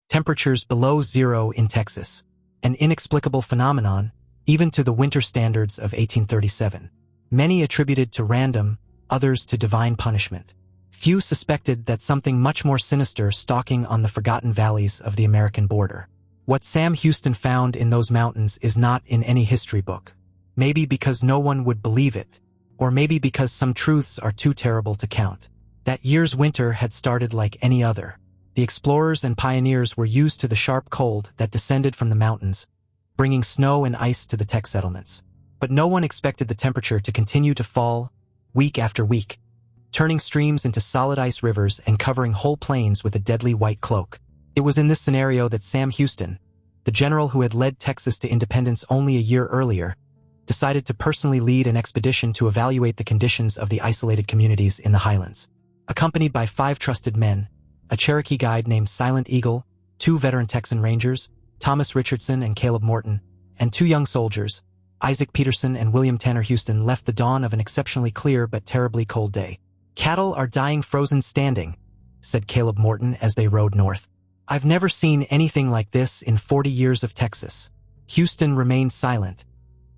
temperatures below zero in Texas, an inexplicable phenomenon, even to the winter standards of 1837. Many attributed to random, others to divine punishment. Few suspected that something much more sinister stalking on the forgotten valleys of the American border. What Sam Houston found in those mountains is not in any history book. Maybe because no one would believe it, or maybe because some truths are too terrible to count. That year's winter had started like any other. The explorers and pioneers were used to the sharp cold that descended from the mountains, bringing snow and ice to the Tex settlements. But no one expected the temperature to continue to fall, week after week, turning streams into solid ice rivers and covering whole plains with a deadly white cloak. It was in this scenario that Sam Houston, the general who had led Texas to independence only a year earlier, decided to personally lead an expedition to evaluate the conditions of the isolated communities in the highlands. Accompanied by 5 trusted men, a Cherokee guide named Silent Eagle, 2 veteran Texan rangers, Thomas Richardson and Caleb Morton, and 2 young soldiers, Isaac Peterson and William Tanner Houston, left the dawn of an exceptionally clear but terribly cold day. "Cattle are dying frozen standing," said Caleb Morton as they rode north. "I've never seen anything like this in 40 years of Texas." Houston remained silent,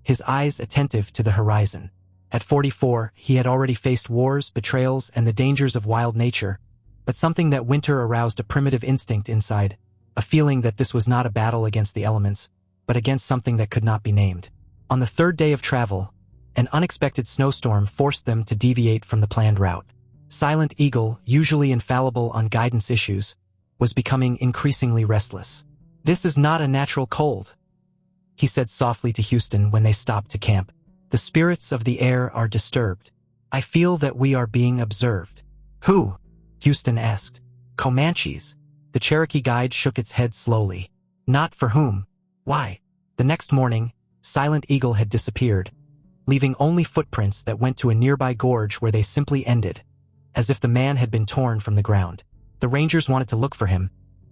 his eyes attentive to the horizon. At 44, he had already faced wars, betrayals, and the dangers of wild nature, but something that winter aroused a primitive instinct inside, a feeling that this was not a battle against the elements, but against something that could not be named. On the 3rd day of travel, an unexpected snowstorm forced them to deviate from the planned route. Silent Eagle, usually infallible on guidance issues, was becoming increasingly restless. "This is not a natural cold," he said softly to Houston when they stopped to camp. "The spirits of the air are disturbed. I feel that we are being observed." "Who?" Houston asked. "Comanches." The Cherokee guide shook its head slowly. "Not for whom. Why?" The next morning, Silent Eagle had disappeared, leaving only footprints that went to a nearby gorge where they simply ended, as if the man had been torn from the ground. The Rangers wanted to look for him,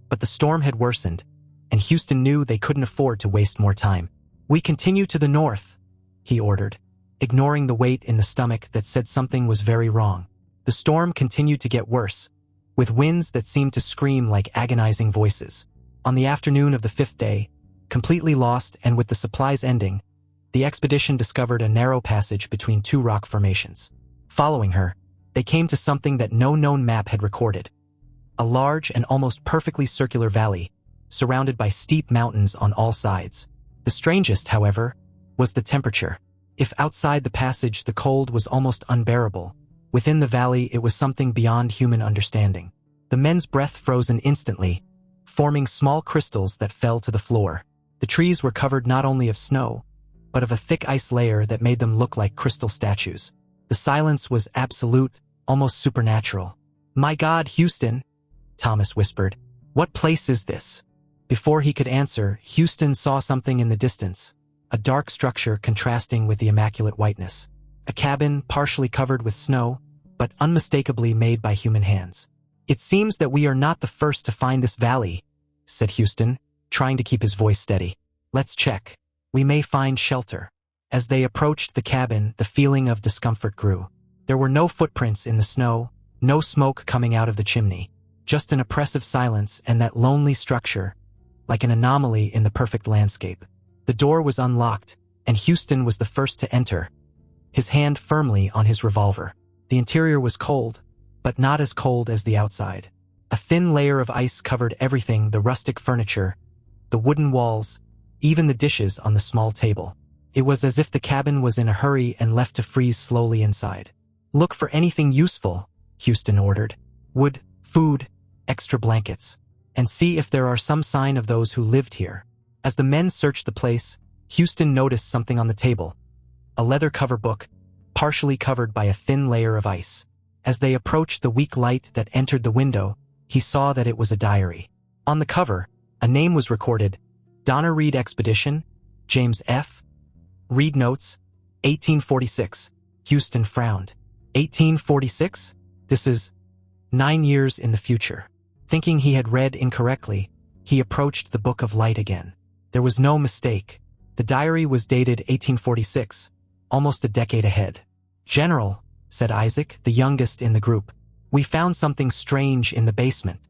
but the storm had worsened, and Houston knew they couldn't afford to waste more time. "We continue to the north," he ordered, ignoring the weight in the stomach that said something was very wrong. The storm continued to get worse, with winds that seemed to scream like agonizing voices. On the afternoon of the 5th day, completely lost and with the supplies ending, the expedition discovered a narrow passage between 2 rock formations. Following her, they came to something that no known map had recorded. A large and almost perfectly circular valley, surrounded by steep mountains on all sides. The strangest, however, was the temperature. If outside the passage the cold was almost unbearable, within the valley it was something beyond human understanding. The men's breath frozen instantly, forming small crystals that fell to the floor. The trees were covered not only of snow, but of a thick ice layer that made them look like crystal statues. The silence was absolute, almost supernatural. "My God, Houston," Thomas whispered. "What place is this?" Before he could answer, Houston saw something in the distance, a dark structure contrasting with the immaculate whiteness. A cabin partially covered with snow, but unmistakably made by human hands. "It seems that we are not the first to find this valley," said Houston, trying to keep his voice steady. "Let's check. We may find shelter." As they approached the cabin, the feeling of discomfort grew. There were no footprints in the snow, no smoke coming out of the chimney, just an oppressive silence and that lonely structure, like an anomaly in the perfect landscape. The door was unlocked, and Houston was the first to enter, his hand firmly on his revolver. The interior was cold, but not as cold as the outside. A thin layer of ice covered everything: the rustic furniture, the wooden walls, even the dishes on the small table. It was as if the cabin was in a hurry and left to freeze slowly inside. "Look for anything useful," Houston ordered. "Wood, food, extra blankets. And see if there are some sign of those who lived here." As the men searched the place, Houston noticed something on the table. A leather cover book, partially covered by a thin layer of ice. As they approached the weak light that entered the window, he saw that it was a diary. On the cover, a name was recorded: Donner Reed Expedition, James F. Reed Notes, 1846. Houston frowned. 1846? This is 9 years in the future. Thinking he had read incorrectly, he approached the Book of Light again. There was no mistake. The diary was dated 1846, almost a decade ahead. "General," said Isaac, the youngest in the group, "we found something strange in the basement."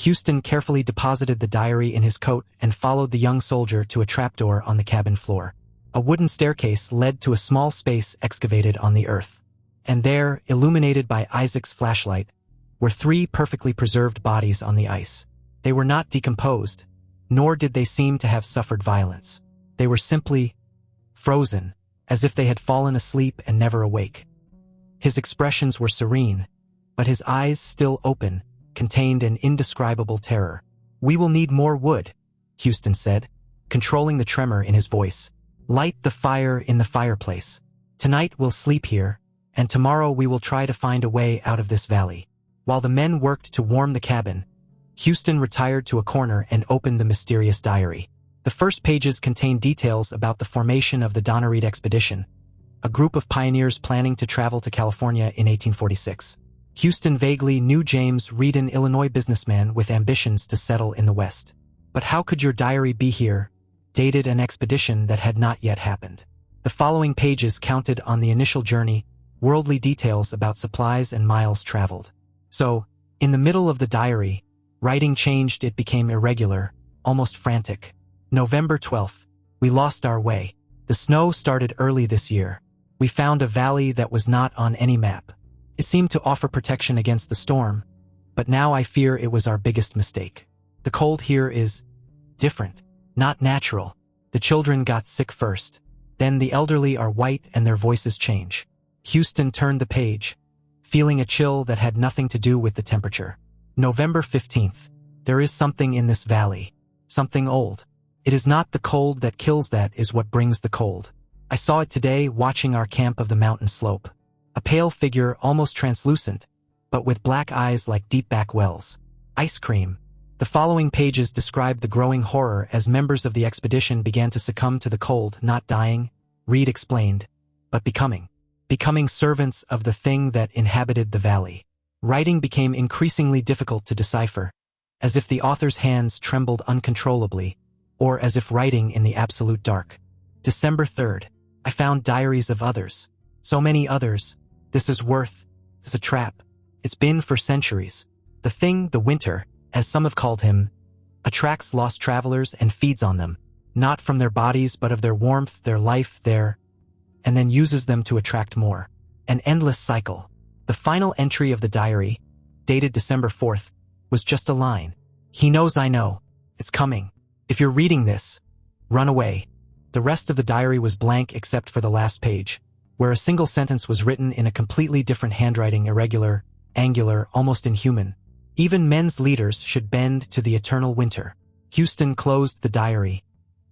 Houston carefully deposited the diary in his coat and followed the young soldier to a trapdoor on the cabin floor. A wooden staircase led to a small space excavated on the earth. And there, illuminated by Isaac's flashlight, were 3 perfectly preserved bodies on the ice. They were not decomposed, nor did they seem to have suffered violence. They were simply frozen, as if they had fallen asleep and never awake. His expressions were serene, but his eyes, still open, contained an indescribable terror. "We will need more wood," Houston said, controlling the tremor in his voice. "Light the fire in the fireplace. Tonight we'll sleep here, and tomorrow we will try to find a way out of this valley." While the men worked to warm the cabin, Houston retired to a corner and opened the mysterious diary. The first pages contain details about the formation of the Donneread expedition, a group of pioneers planning to travel to California in 1846. Houston vaguely knew James Reed, an Illinois businessman with ambitions to settle in the West. But how could your diary be here, dated an expedition that had not yet happened? The following pages counted on the initial journey, worldly details about supplies and miles traveled. So, in the middle of the diary, writing changed. It became irregular, almost frantic. November 12th. We lost our way. The snow started early this year. We found a valley that was not on any map. It seemed to offer protection against the storm, but now I fear it was our biggest mistake. The cold here is different, not natural. The children got sick first. Then the elderly are white and their voices change. Houston turned the page, feeling a chill that had nothing to do with the temperature. November 15th. There is something in this valley. Something old. It is not the cold that kills, that is what brings the cold. I saw it today watching our camp of the mountain slope. A pale figure, almost translucent, but with black eyes like deep back wells. Ice cream. The following pages describe the growing horror as members of the expedition began to succumb to the cold, not dying, Reed explained, but becoming servants of the thing that inhabited the valley. Writing became increasingly difficult to decipher, as if the author's hands trembled uncontrollably, or as if writing in the absolute dark. December 3rd. I found diaries of others. So many others. This is a trap. It's been for centuries. The thing, the winter, as some have called him, attracts lost travelers and feeds on them, not from their bodies but of their warmth, their life, and then uses them to attract more. An endless cycle. The final entry of the diary, dated December 4th, was just a line. "He knows I know. It's coming. If you're reading this, run away." The rest of the diary was blank except for the last page, where a single sentence was written in a completely different handwriting, irregular, angular, almost inhuman. "Even men's leaders should bend to the eternal winter." Houston closed the diary,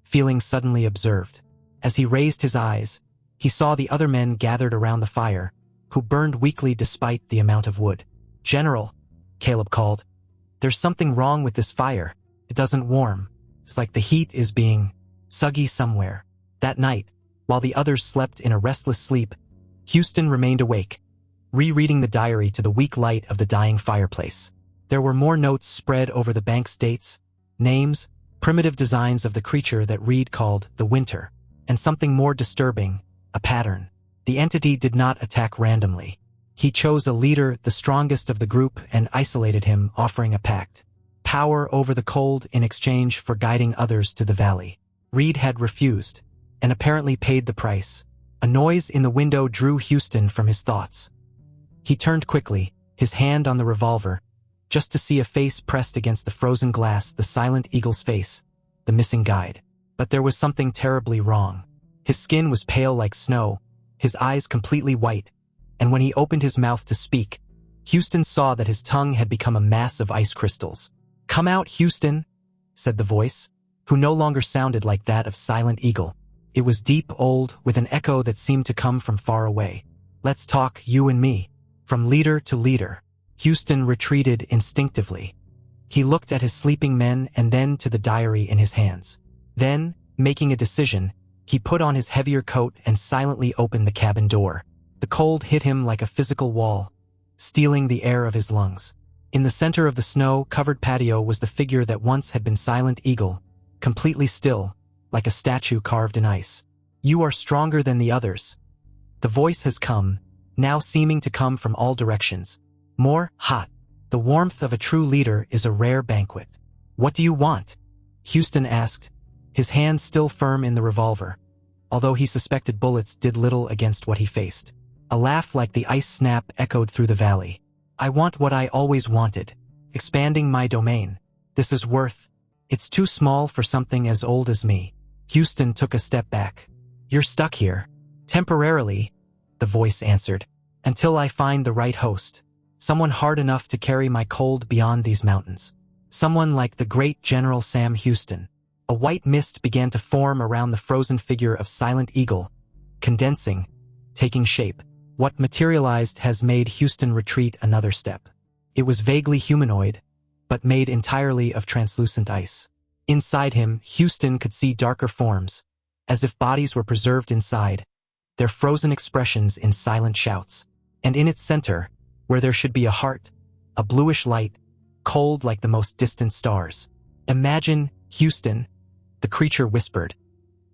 feeling suddenly observed. As he raised his eyes, he saw the other men gathered around the fire, who burned weakly despite the amount of wood. "General," Caleb called, "there's something wrong with this fire. It doesn't warm. It's like the heat is being suggy somewhere." That night, while the others slept in a restless sleep, Houston remained awake, rereading the diary to the weak light of the dying fireplace. There were more notes spread over the bank's dates, names, primitive designs of the creature that Reed called the Winter, and something more disturbing, a pattern. The entity did not attack randomly. He chose a leader, the strongest of the group, and isolated him, offering a pact. Power over the cold in exchange for guiding others to the valley. Reed had refused, and apparently paid the price. A noise in the window drew Houston from his thoughts. He turned quickly, his hand on the revolver, just to see a face pressed against the frozen glass, the silent eagle's face, the missing guide. But there was something terribly wrong. His skin was pale like snow, his eyes completely white, and when he opened his mouth to speak, Houston saw that his tongue had become a mass of ice crystals. "Come out, Houston," said the voice, who no longer sounded like that of Silent Eagle. It was deep, old, with an echo that seemed to come from far away. "Let's talk, you and me." From leader to leader, Houston retreated instinctively. He looked at his sleeping men and then to the diary in his hands. Then, making a decision, he put on his heavier coat and silently opened the cabin door. The cold hit him like a physical wall, stealing the air of his lungs. In the center of the snow-covered patio was the figure that once had been Silent Eagle, completely still, like a statue carved in ice. "You are stronger than the others." The voice has come, now seeming to come from all directions. More hot. The warmth of a true leader is a rare banquet. What do you want? Houston asked, his hand still firm in the revolver, although he suspected bullets did little against what he faced. A laugh like the ice snap echoed through the valley. I want what I always wanted. Expanding my domain. This is worth. It's too small for something as old as me. Houston took a step back. You're stuck here. Temporarily, the voice answered, until I find the right host. Someone hard enough to carry my cold beyond these mountains. Someone like the great General Sam Houston. A white mist began to form around the frozen figure of Silent Eagle, condensing, taking shape. What materialized has made Houston retreat another step. It was vaguely humanoid, but made entirely of translucent ice. Inside him, Houston could see darker forms, as if bodies were preserved inside, their frozen expressions in silent shouts. And in its center, where there should be a heart, a bluish light, cold like the most distant stars. Imagine, Houston, the creature whispered,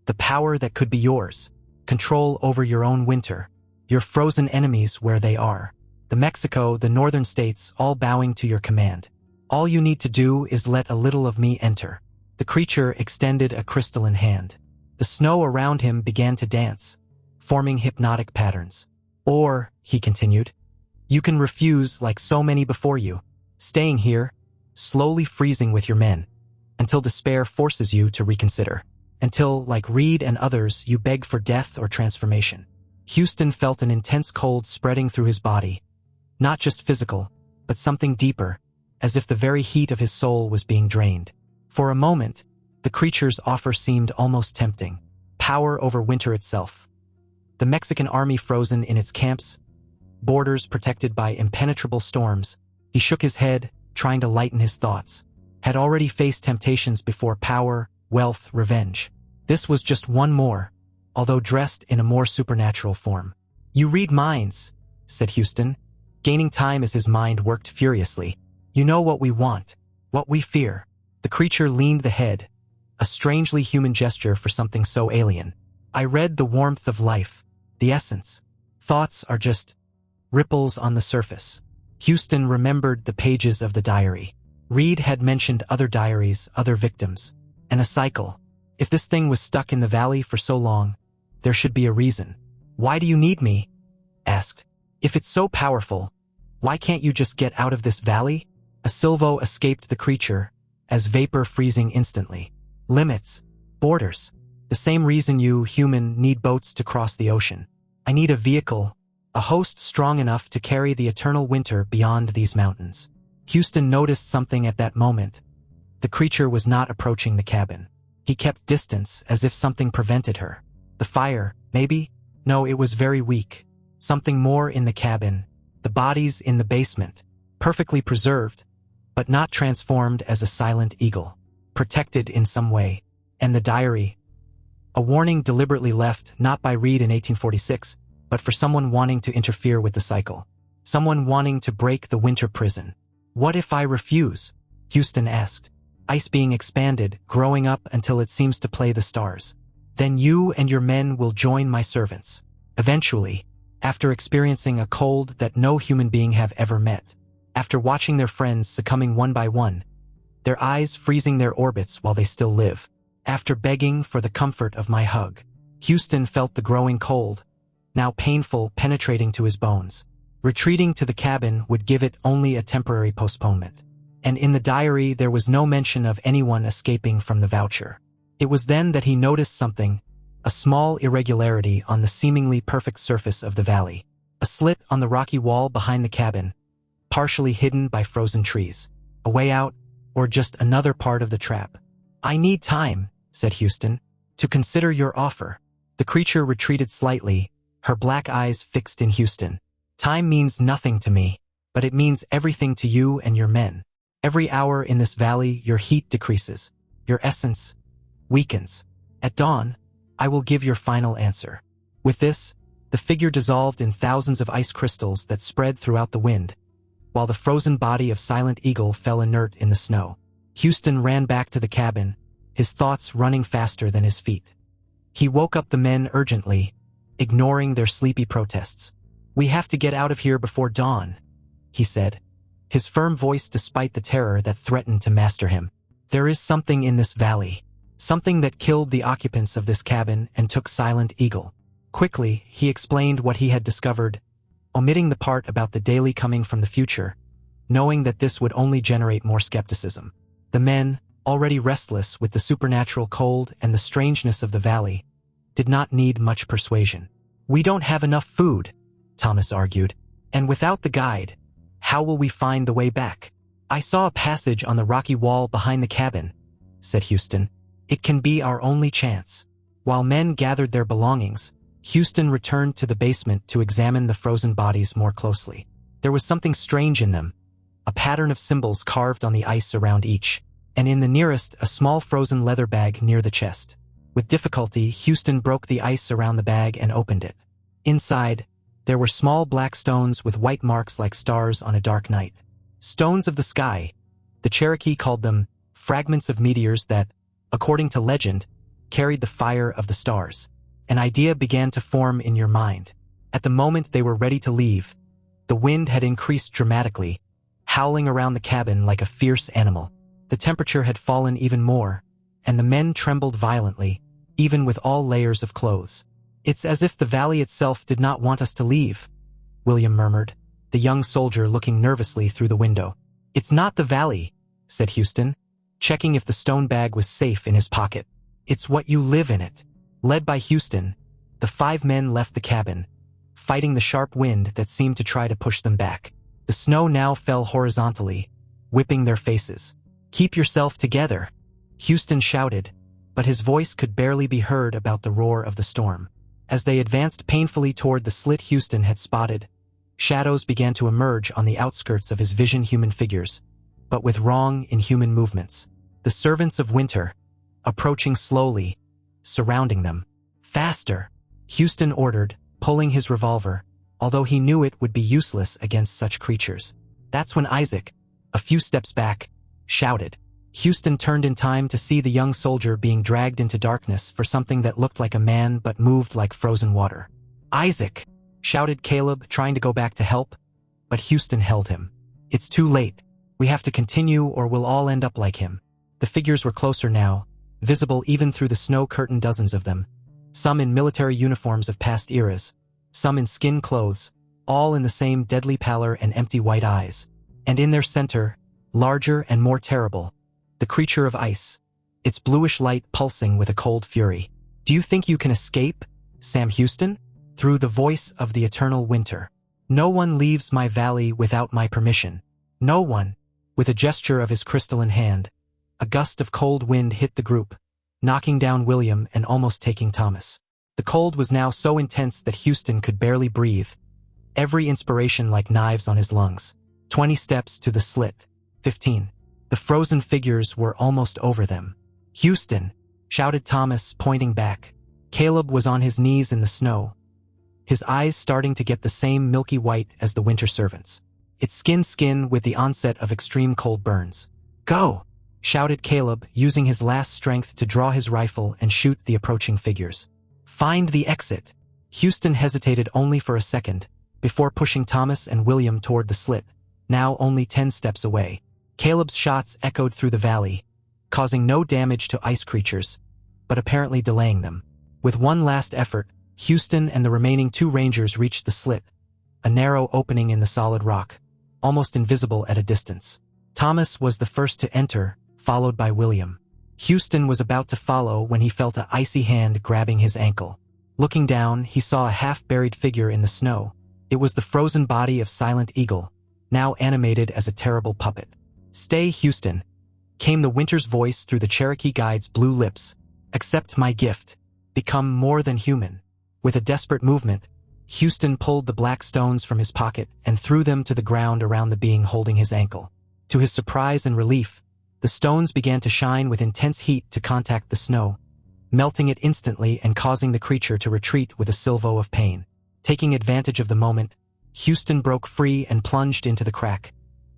the power that could be yours, control over your own winter, your frozen enemies where they are. The Mexico, the northern states, all bowing to your command. All you need to do is let a little of me enter. The creature extended a crystalline hand. The snow around him began to dance, forming hypnotic patterns. Or, he continued, you can refuse like so many before you, staying here, slowly freezing with your men, until despair forces you to reconsider. Until, like Reed and others, you beg for death or transformation. Houston felt an intense cold spreading through his body, not just physical, but something deeper, as if the very heat of his soul was being drained. For a moment, the creature's offer seemed almost tempting. Power over winter itself. The Mexican army frozen in its camps, borders protected by impenetrable storms. He shook his head, trying to lighten his thoughts. Had already faced temptations before: power, wealth, revenge. This was just one more, although dressed in a more supernatural form. You read minds, said Houston, gaining time as his mind worked furiously. You know what we want, what we fear. The creature leaned the head, a strangely human gesture for something so alien. I read the warmth of life, the essence. Thoughts are just ripples on the surface. Houston remembered the pages of the diary. Reed had mentioned other diaries, other victims, and a cycle. If this thing was stuck in the valley for so long, there should be a reason. Why do you need me? Asked. If it's so powerful, why can't you just get out of this valley? A silvo escaped the creature, as vapor freezing instantly. Limits, borders. The same reason you, human, need boats to cross the ocean. I need a vehicle, a host strong enough to carry the eternal winter beyond these mountains. Houston noticed something at that moment. The creature was not approaching the cabin. He kept distance, as if something prevented her. The fire, maybe? No, it was very weak. Something more in the cabin. The bodies in the basement, perfectly preserved, but not transformed as a silent eagle. Protected in some way. And the diary. A warning deliberately left, not by Reed in 1846, but for someone wanting to interfere with the cycle. Someone wanting to break the winter prison. What if I refuse? Houston asked. Ice being expanded, growing up until it seems to play the stars. Then you and your men will join my servants. Eventually, after experiencing a cold that no human being have ever met. After watching their friends succumbing one by one, their eyes freezing their orbits while they still live. After begging for the comfort of my hug. Houston felt the growing cold, now painful, penetrating to his bones. Retreating to the cabin would give it only a temporary postponement. And in the diary there was no mention of anyone escaping from the voucher. It was then that he noticed something, a small irregularity on the seemingly perfect surface of the valley. A slit on the rocky wall behind the cabin, partially hidden by frozen trees. A way out, or just another part of the trap. I need time, said Houston, to consider your offer. The creature retreated slightly, her black eyes fixed in Houston. Time means nothing to me, but it means everything to you and your men. Every hour in this valley, your heat decreases, your essence weakens. At dawn, I will give your final answer. With this, the figure dissolved in thousands of ice crystals that spread throughout the wind, while the frozen body of Silent Eagle fell inert in the snow. Houston ran back to the cabin, his thoughts running faster than his feet. He woke up the men urgently, ignoring their sleepy protests. We have to get out of here before dawn, he said, his firm voice despite the terror that threatened to master him. "There is something in this valley. Something that killed the occupants of this cabin and took Silent Eagle." Quickly, he explained what he had discovered, omitting the part about the daily coming from the future, knowing that this would only generate more skepticism. The men, already restless with the supernatural cold and the strangeness of the valley, did not need much persuasion. "We don't have enough food," Thomas argued, "and without the guide, how will we find the way back?" "I saw a passage on the rocky wall behind the cabin," said Houston. "It can be our only chance." While men gathered their belongings, Houston returned to the basement to examine the frozen bodies more closely. There was something strange in them, a pattern of symbols carved on the ice around each, and in the nearest a small frozen leather bag near the chest. With difficulty, Houston broke the ice around the bag and opened it. Inside, there were small black stones with white marks like stars on a dark night. Stones of the sky. The Cherokee called them fragments of meteors that, according to legend, carried the fire of the stars. An idea began to form in your mind. At the moment they were ready to leave, the wind had increased dramatically, howling around the cabin like a fierce animal. The temperature had fallen even more, and the men trembled violently, even with all layers of clothes. "It's as if the valley itself did not want us to leave," William murmured, the young soldier looking nervously through the window. "It's not the valley," said Houston, checking if the stone bag was safe in his pocket. "It's what you live in it." Led by Houston, the 5 men left the cabin, fighting the sharp wind that seemed to try to push them back. The snow now fell horizontally, whipping their faces. "Keep yourself together," Houston shouted, but his voice could barely be heard about the roar of the storm. As they advanced painfully toward the slit Houston had spotted, shadows began to emerge on the outskirts of his vision human figures, but with wrong, inhuman movements. The servants of winter, approaching slowly, surrounding them. "Faster," Houston ordered, pulling his revolver, although he knew it would be useless against such creatures. That's when Isaac, a few steps back, shouted. Houston turned in time to see the young soldier being dragged into darkness for something that looked like a man but moved like frozen water. "Isaac!" shouted Caleb, trying to go back to help, but Houston held him. "It's too late. We have to continue or we'll all end up like him." The figures were closer now, visible even through the snow-curtained dozens of them, some in military uniforms of past eras, some in skin clothes, all in the same deadly pallor and empty white eyes. And in their center, larger and more terrible, the creature of ice, its bluish light pulsing with a cold fury. "Do you think you can escape, Sam Houston?" Through the voice of the eternal winter. "No one leaves my valley without my permission. No one." With a gesture of his crystalline hand, a gust of cold wind hit the group, knocking down William and almost taking Thomas. The cold was now so intense that Houston could barely breathe, every inspiration like knives on his lungs. 20 steps to the slit. 15. The frozen figures were almost over them. "Houston!" shouted Thomas, pointing back. Caleb was on his knees in the snow, his eyes starting to get the same milky white as the winter servants. It's skin with the onset of extreme cold burns. "Go!" shouted Caleb, using his last strength to draw his rifle and shoot the approaching figures. "Find the exit." Houston hesitated only for a second, before pushing Thomas and William toward the slit, now only 10 steps away. Caleb's shots echoed through the valley, causing no damage to ice creatures, but apparently delaying them. With one last effort, Houston and the remaining 2 rangers reached the slit, a narrow opening in the solid rock, almost invisible at a distance. Thomas was the first to enter, followed by William. Houston was about to follow when he felt an icy hand grabbing his ankle. Looking down, he saw a half-buried figure in the snow. It was the frozen body of Silent Eagle, now animated as a terrible puppet. "Stay, Houston," came the winter's voice through the Cherokee guide's blue lips. "Accept my gift. Become more than human." With a desperate movement, Houston pulled the black stones from his pocket and threw them to the ground around the being holding his ankle. To his surprise and relief, the stones began to shine with intense heat to contact the snow, melting it instantly and causing the creature to retreat with a silvo of pain. Taking advantage of the moment, Houston broke free and plunged into the crack,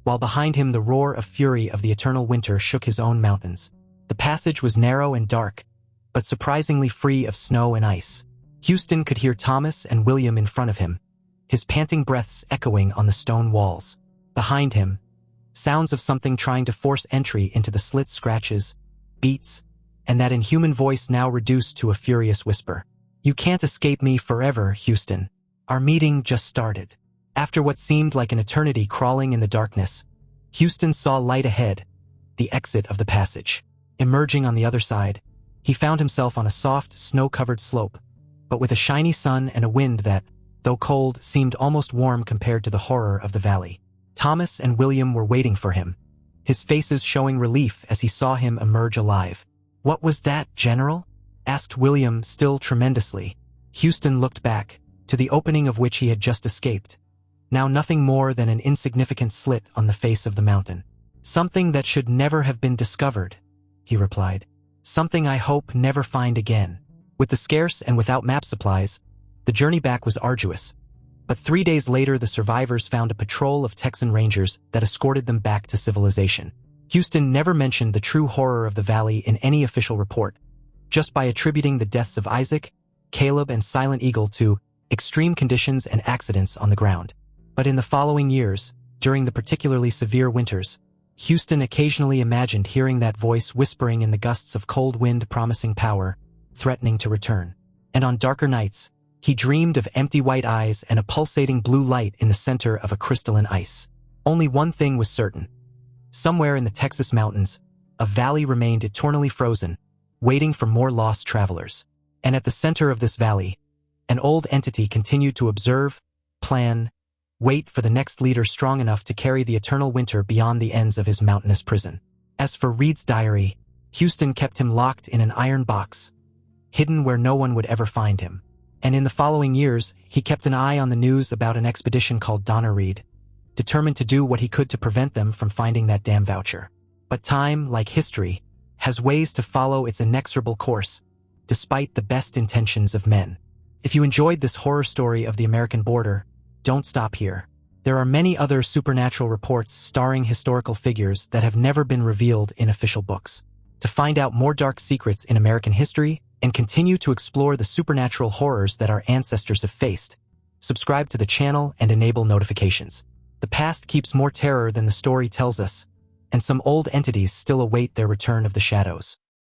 while behind him the roar of fury of the eternal winter shook his own mountains. The passage was narrow and dark, but surprisingly free of snow and ice. Houston could hear Thomas and William in front of him, his panting breaths echoing on the stone walls. Behind him, Sounds of something trying to force entry into the slit scratches, beats, and that inhuman voice now reduced to a furious whisper. "You can't escape me forever, Houston. Our meeting just started." After what seemed like an eternity crawling in the darkness, Houston saw light ahead, the exit of the passage. Emerging on the other side, he found himself on a soft, snow-covered slope, but with a shiny sun and a wind that, though cold, seemed almost warm compared to the horror of the valley. Thomas and William were waiting for him, his faces showing relief as he saw him emerge alive. "What was that, General?" asked William, still tremendously. Houston looked back, to the opening of which he had just escaped, now nothing more than an insignificant slit on the face of the mountain. "Something that should never have been discovered," he replied. "Something I hope never find again." With the scarce and without map supplies, the journey back was arduous. But 3 days later, the survivors found a patrol of Texan Rangers that escorted them back to civilization. Houston never mentioned the true horror of the valley in any official report, just by attributing the deaths of Isaac, Caleb, and Silent Eagle to extreme conditions and accidents on the ground. But in the following years, during the particularly severe winters, Houston occasionally imagined hearing that voice whispering in the gusts of cold wind, promising power, threatening to return. And on darker nights, he dreamed of empty white eyes and a pulsating blue light in the center of a crystalline ice. Only one thing was certain. Somewhere in the Texas mountains, a valley remained eternally frozen, waiting for more lost travelers. And at the center of this valley, an old entity continued to observe, plan, wait for the next leader strong enough to carry the eternal winter beyond the ends of his mountainous prison. As for Reed's diary, Houston kept him locked in an iron box, hidden where no one would ever find him. And in the following years, he kept an eye on the news about an expedition called Donna Reed, determined to do what he could to prevent them from finding that damn voucher. But time, like history, has ways to follow its inexorable course, despite the best intentions of men. If you enjoyed this horror story of the American border, don't stop here. There are many other supernatural reports starring historical figures that have never been revealed in official books. To find out more dark secrets in American history and continue to explore the supernatural horrors that our ancestors have faced, subscribe to the channel and enable notifications. The past keeps more terror than the story tells us, and some old entities still await their return of the shadows.